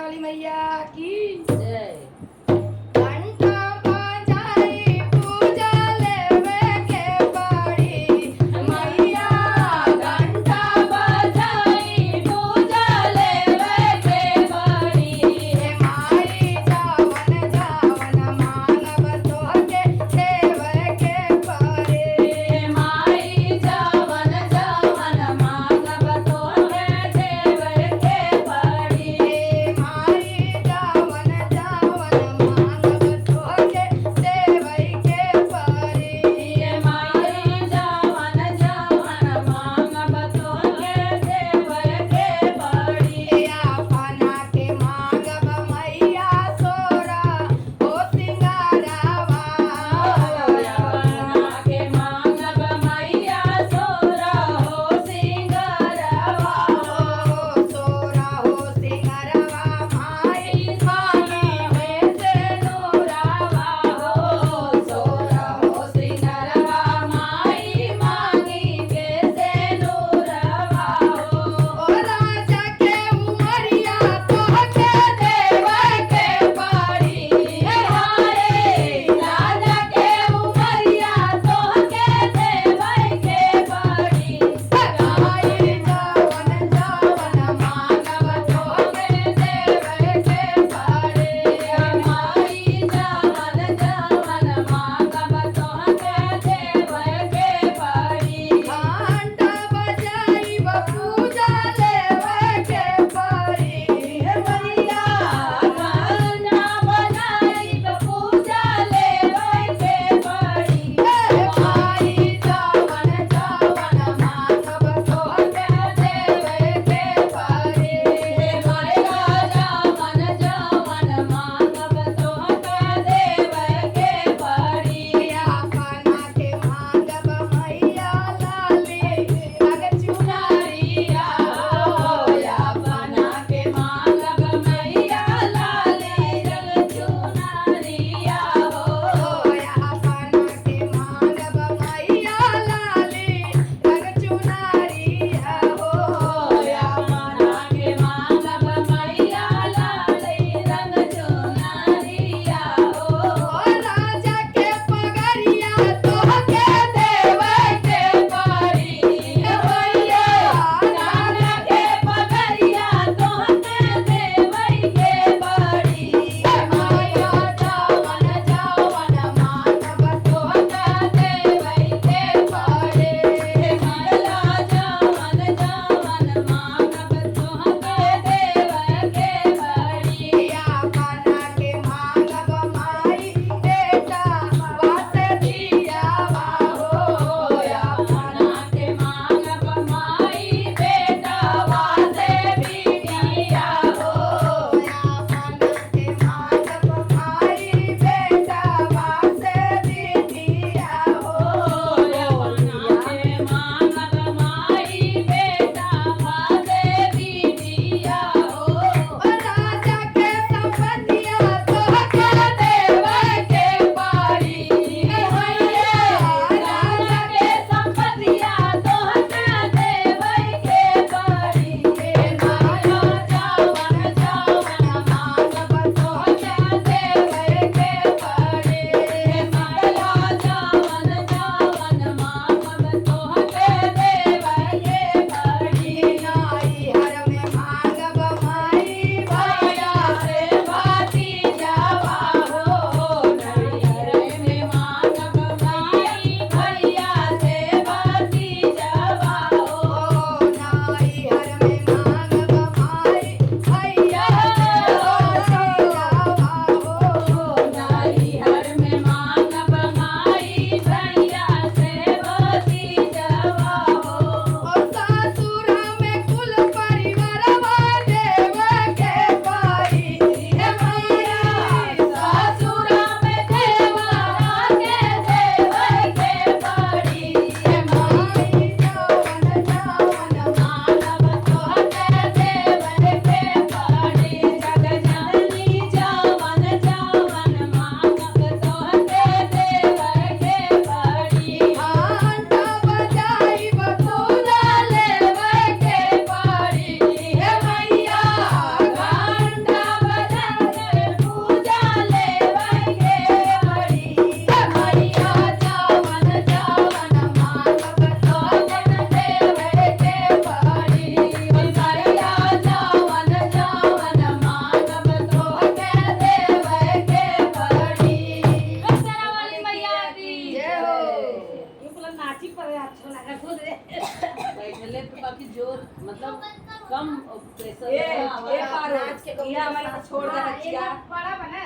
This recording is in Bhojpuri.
वाली मैया की जय। घंटा बजाई पूजा लेवे के पड़ी मैया घंटा बजाई पूजा लेवे के पड़ी। माई जावन जावन मानव तोहके देवे के पड़ी माई जावन जावन मांगब तोहके देवे के पड़ी। माई जावन जावन नाची पर अच्छा लगा खुद रे बैठले पे बाकी जोर मतलब कम प्रेशर ये पारो ये हमारे को छोड़ दे हाँ, बच्चिया बड़ा बना